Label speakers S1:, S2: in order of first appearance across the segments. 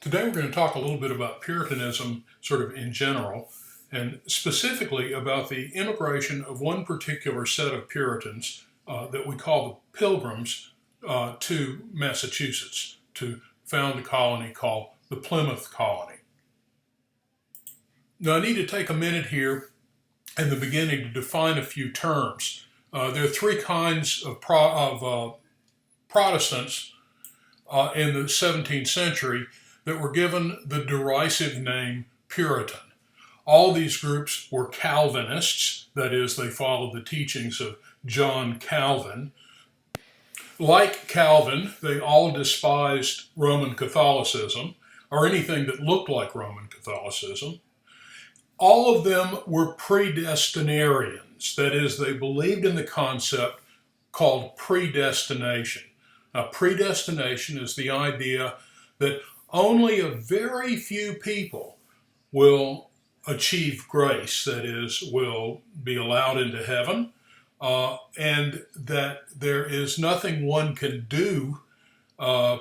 S1: Today we're going to talk a little bit about Puritanism sort of in general, and specifically about the immigration of one particular set of Puritans that we call the Pilgrims to Massachusetts to found a colony called the Plymouth Colony. Now I need to take a minute here in the beginning to define a few terms. There are three kinds of Protestants in the 17th century that were given the derisive name Puritan. All these groups were Calvinists, that is, they followed the teachings of John Calvin. Like Calvin, they all despised Roman Catholicism, or anything that looked like Roman Catholicism. All of them were predestinarians, that is, they believed in the concept called predestination. Now, predestination is the idea that only a very few people will achieve grace, that is, will be allowed into heaven, and that there is nothing one can do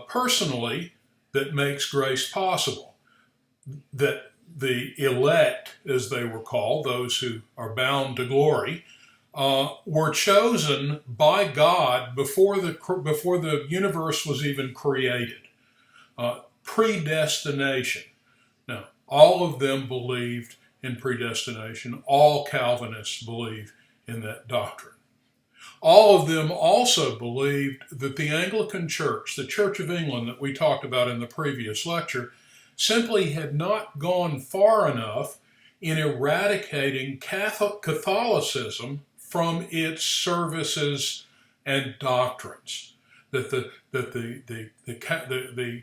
S1: personally that makes grace possible. That the elect, as they were called, those who are bound to glory, were chosen by God before the universe was even created. Predestination. Now, all of them believed in predestination. All Calvinists believe in that doctrine. All of them also believed that the Anglican Church, the Church of England that we talked about in the previous lecture, simply had not gone far enough in eradicating Catholicism from its services and doctrines. That the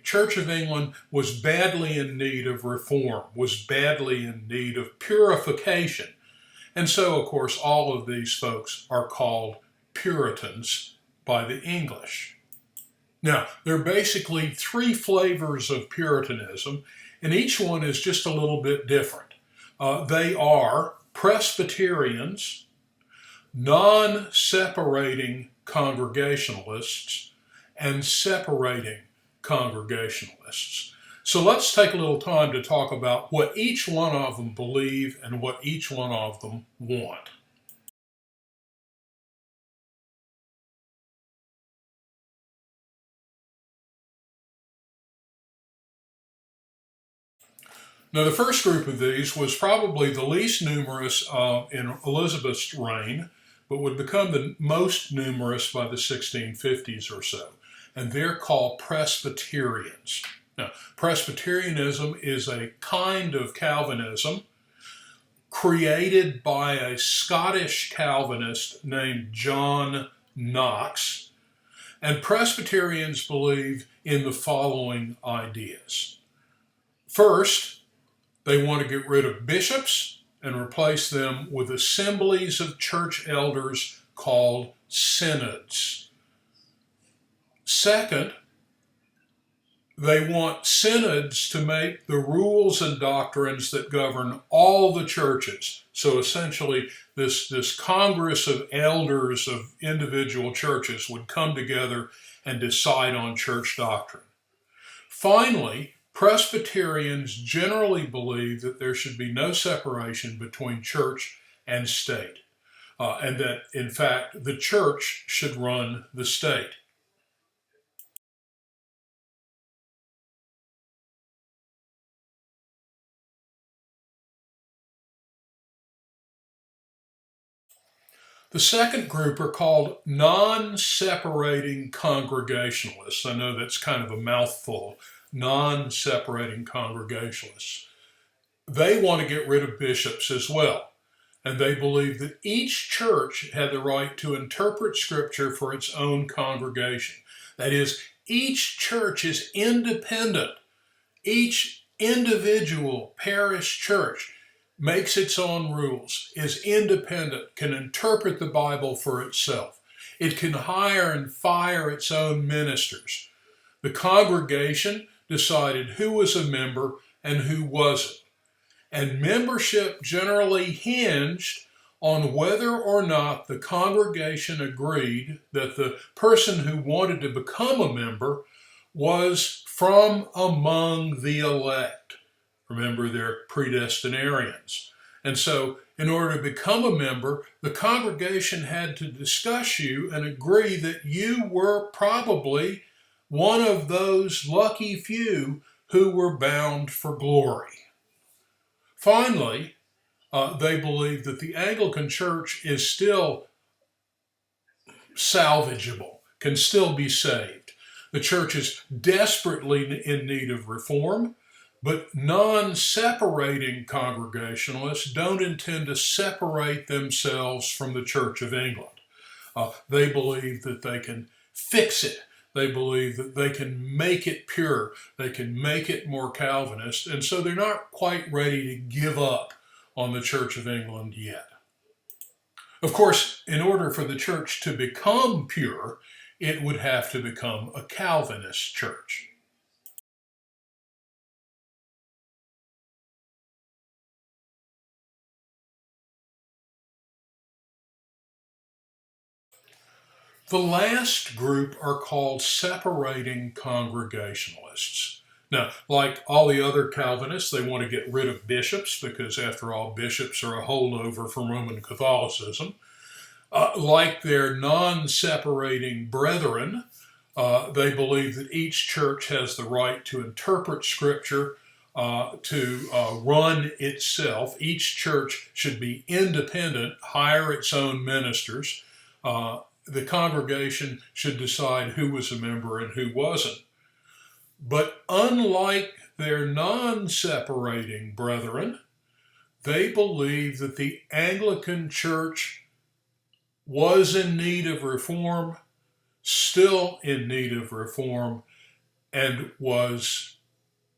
S1: Church of England was badly in need of reform, was badly in need of purification. And so, of course, all of these folks are called Puritans by the English. Now, there are basically three flavors of Puritanism, and each one is just a little bit different. They are Presbyterians, non-separating Congregationalists, and separating Congregationalists. So let's take a little time to talk about what each one of them believe and what each one of them want. Now, the first group of these was probably the least numerous in Elizabeth's reign, but would become the most numerous by the 1650s or so. And they're called Presbyterians. Now, Presbyterianism is a kind of Calvinism created by a Scottish Calvinist named John Knox. And Presbyterians believe in the following ideas. First, they want to get rid of bishops and replace them with assemblies of church elders called synods. Second, they want synods to make the rules and doctrines that govern all the churches. So essentially, this Congress of elders of individual churches would come together and decide on church doctrine. Finally, Presbyterians generally believe that there should be no separation between church and state, and that, in fact, the church should run the state. The second group are called non-separating Congregationalists. I know that's kind of a mouthful. Non-separating Congregationalists. They want to get rid of bishops as well. And they believe that each church had the right to interpret Scripture for its own congregation. That is, each church is independent. Each individual parish church makes its own rules, is independent, can interpret the Bible for itself. It can hire and fire its own ministers. The congregation decided who was a member and who wasn't. And membership generally hinged on whether or not the congregation agreed that the person who wanted to become a member was from among the elect. Remember, they're predestinarians. And so, in order to become a member, the congregation had to discuss you and agree that you were probably one of those lucky few who were bound for glory. Finally, they believe that the Anglican Church is still salvageable, can still be saved. The church is desperately in need of reform, but non-separating Congregationalists don't intend to separate themselves from the Church of England. They believe that they can fix it. They believe that they can make it pure. They can make it more Calvinist. And so they're not quite ready to give up on the Church of England yet. Of course, in order for the church to become pure, it would have to become a Calvinist church. The last group are called separating Congregationalists. Now, like all the other Calvinists, they want to get rid of bishops because, after all, bishops are a holdover from Roman Catholicism. Like their non-separating brethren, they believe that each church has the right to interpret Scripture, to run itself. Each church should be independent, hire its own ministers. The congregation should decide who was a member and who wasn't. But unlike their non-separating brethren, they believe that the Anglican Church was in need of reform, still in need of reform, and was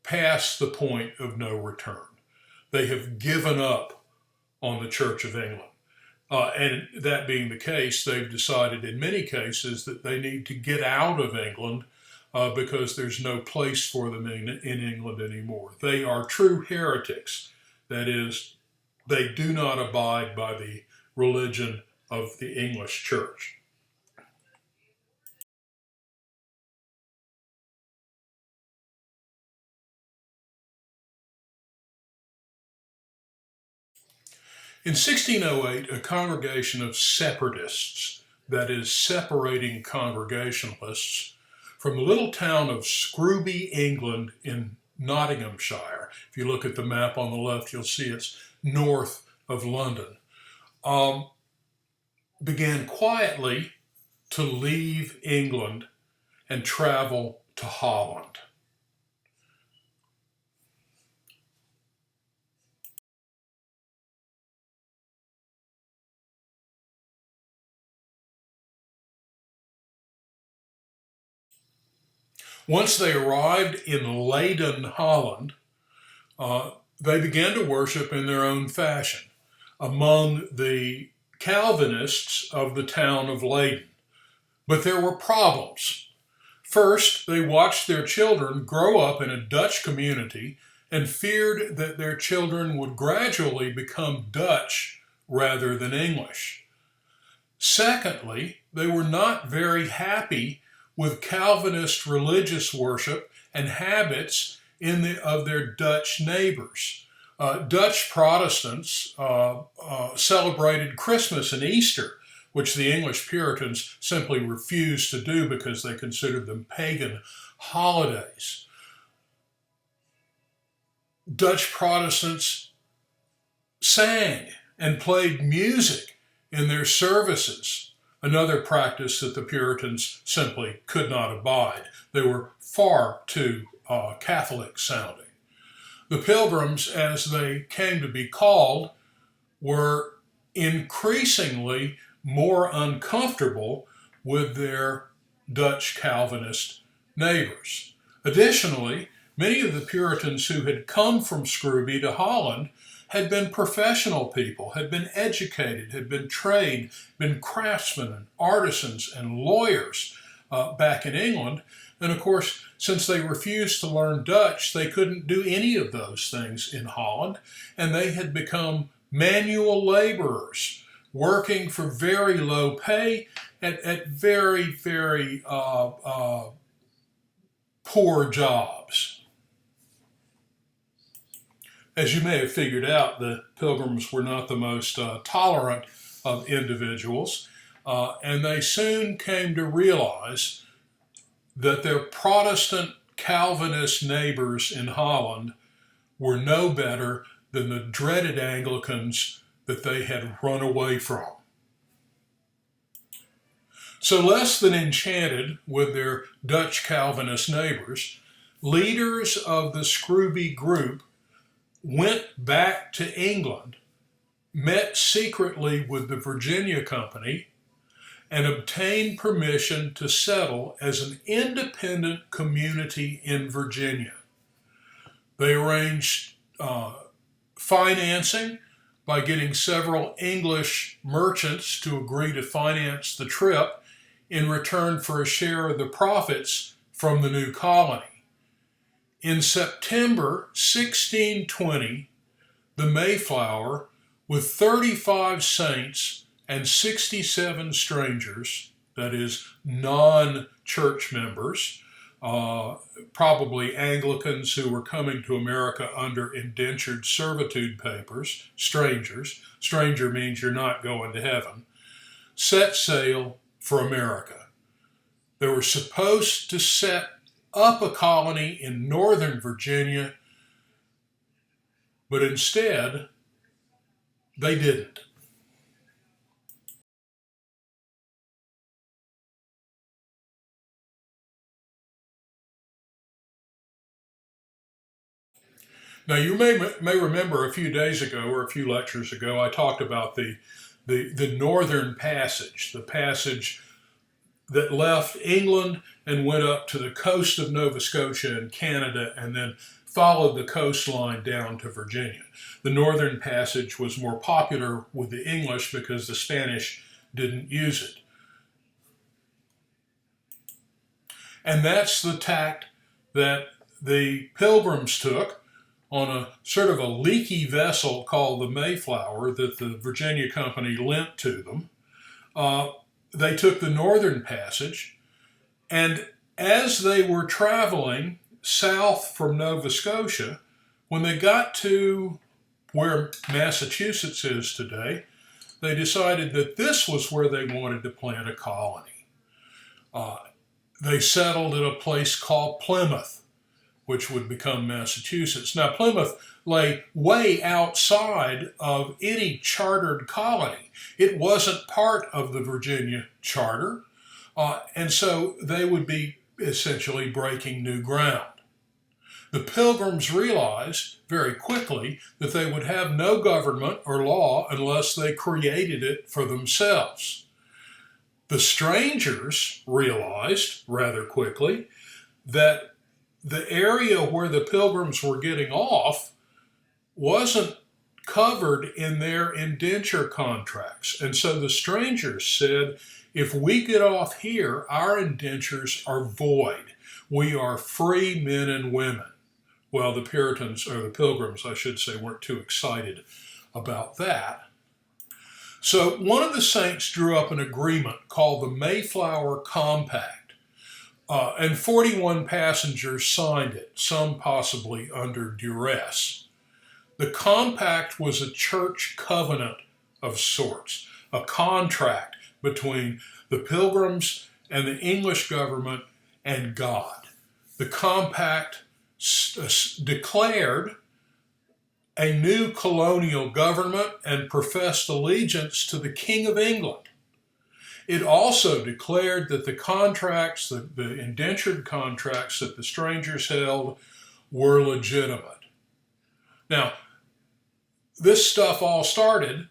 S1: past the point of no return. They have given up on the Church of England. And that being the case, they've decided in many cases that they need to get out of England because there's no place for them in England anymore. They are true heretics. That is, they do not abide by the religion of the English Church. In 1608, a congregation of separatists, that is, separating Congregationalists, from the little town of Scrooby, England, in Nottinghamshire. If you look at the map on the left, you'll see it's north of London. Began quietly to leave England and travel to Holland. Once they arrived in Leyden, Holland, they began to worship in their own fashion among the Calvinists of the town of Leyden. But there were problems. First, they watched their children grow up in a Dutch community and feared that their children would gradually become Dutch rather than English. Secondly, they were not very happy with Calvinist religious worship and habits of their Dutch neighbors. Dutch Protestants celebrated Christmas and Easter, which the English Puritans simply refused to do because they considered them pagan holidays. Dutch Protestants sang and played music in their services, another practice that the Puritans simply could not abide. They were far too Catholic sounding. The Pilgrims, as they came to be called, were increasingly more uncomfortable with their Dutch Calvinist neighbors. Additionally, many of the Puritans who had come from Scrooby to Holland had been professional people, had been educated, had been trained, been craftsmen and artisans and lawyers back in England. And of course, since they refused to learn Dutch, they couldn't do any of those things in Holland, and they had become manual laborers, working for very low pay at very, very poor jobs. As you may have figured out, the Pilgrims were not the most tolerant of individuals, and they soon came to realize that their Protestant Calvinist neighbors in Holland were no better than the dreaded Anglicans that they had run away from. So less than enchanted with their Dutch Calvinist neighbors, leaders of the Scrooby group went back to England, met secretly with the Virginia Company, and obtained permission to settle as an independent community in Virginia. They arranged financing by getting several English merchants to agree to finance the trip in return for a share of the profits from the new colony. In September 1620, the Mayflower, with 35 saints and 67 strangers, that is, non-church members, probably Anglicans who were coming to America under indentured servitude papers, strangers, stranger means you're not going to heaven, set sail for America. They were supposed to set up a colony in northern Virginia, but instead, they didn't. Now, you may remember a few days ago or a few lectures ago, I talked about the Northern Passage, the passage that left England and went up to the coast of Nova Scotia and Canada and then followed the coastline down to Virginia. The Northern Passage was more popular with the English because the Spanish didn't use it. And that's the tact that the Pilgrims took on a sort of a leaky vessel called the Mayflower that the Virginia Company lent to them. They took the Northern Passage, and as they were traveling south from Nova Scotia, when they got to where Massachusetts is today, they decided that this was where they wanted to plant a colony. They settled at a place called Plymouth, which would become Massachusetts. Now, Plymouth lay way outside of any chartered colony. It wasn't part of the Virginia Charter, and so they would be essentially breaking new ground. The Pilgrims realized very quickly that they would have no government or law unless they created it for themselves. The strangers realized rather quickly that the area where the Pilgrims were getting off wasn't covered in their indenture contracts. And so the strangers said, if we get off here, our indentures are void. We are free men and women. Well, the Puritans, or the Pilgrims, I should say, weren't too excited about that. So one of the saints drew up an agreement called the Mayflower Compact, and 41 passengers signed it, some possibly under duress. The compact was a church covenant of sorts, a contract between the Pilgrims and the English government and God. The compact declared a new colonial government and professed allegiance to the King of England. It also declared that the contracts, the indentured contracts that the strangers held, were legitimate. Now, this stuff all started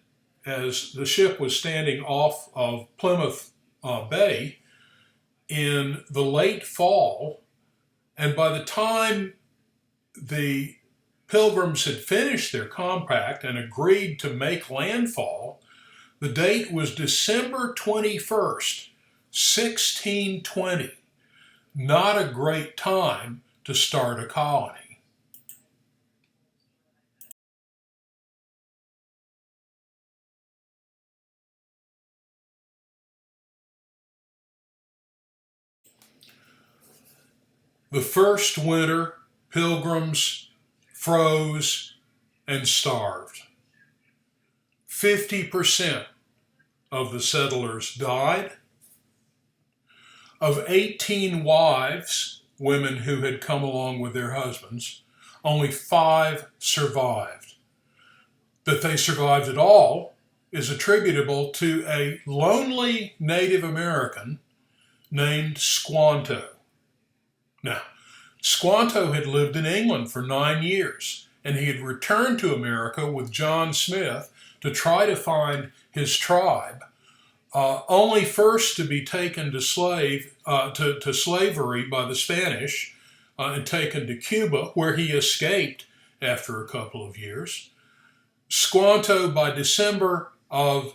S1: as the ship was standing off of Plymouth Bay in the late fall, and by the time the Pilgrims had finished their compact and agreed to make landfall, the date was December 21st, 1620. Not a great time to start a colony. The first winter, Pilgrims froze and starved. 50% of the settlers died. Of 18 wives, women who had come along with their husbands, only 5 survived. That they survived at all is attributable to a lonely Native American named Squanto. Now, Squanto had lived in England for 9 years, and he had returned to America with John Smith to try to find his tribe, only first to be taken to slavery by the Spanish and taken to Cuba, where he escaped after a couple of years. Squanto, by December of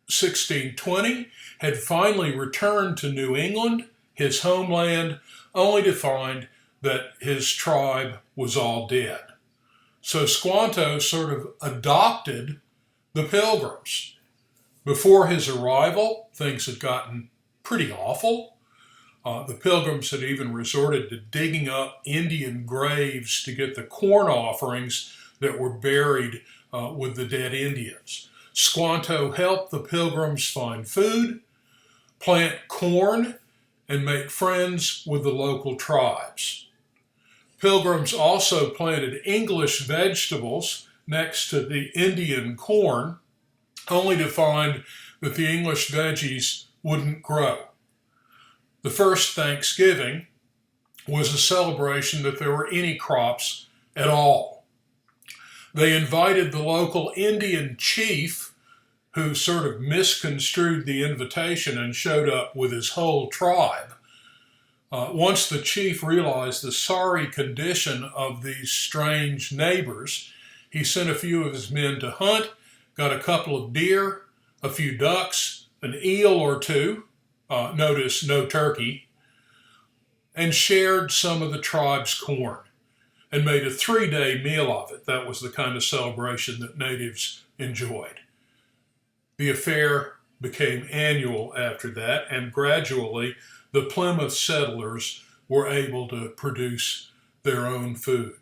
S1: 1620, had finally returned to New England, his homeland, only to find that his tribe was all dead. So Squanto sort of adopted the Pilgrims. Before his arrival, things had gotten pretty awful. The Pilgrims had even resorted to digging up Indian graves to get the corn offerings that were buried with the dead Indians. Squanto helped the Pilgrims find food, plant corn, and make friends with the local tribes. Pilgrims also planted English vegetables next to the Indian corn, only to find that the English veggies wouldn't grow. The first Thanksgiving was a celebration that there were any crops at all. They invited the local Indian chief, who sort of misconstrued the invitation and showed up with his whole tribe. Once the chief realized the sorry condition of these strange neighbors, he sent a few of his men to hunt, got a couple of deer, a few ducks, an eel or two, notice no turkey, and shared some of the tribe's corn and made a 3-day meal of it. That was the kind of celebration that natives enjoyed. The affair became annual after that, and gradually the Plymouth settlers were able to produce their own food.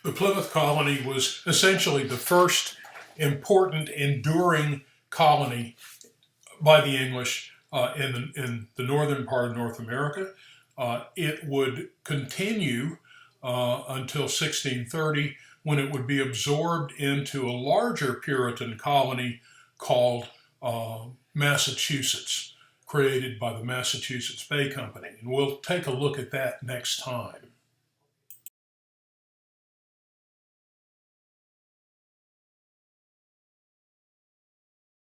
S1: The Plymouth colony was essentially the first important, enduring colony by the English in the northern part of North America. It would continue until 1630, when it would be absorbed into a larger Puritan colony called Massachusetts, created by the Massachusetts Bay Company. And we'll take a look at that next time.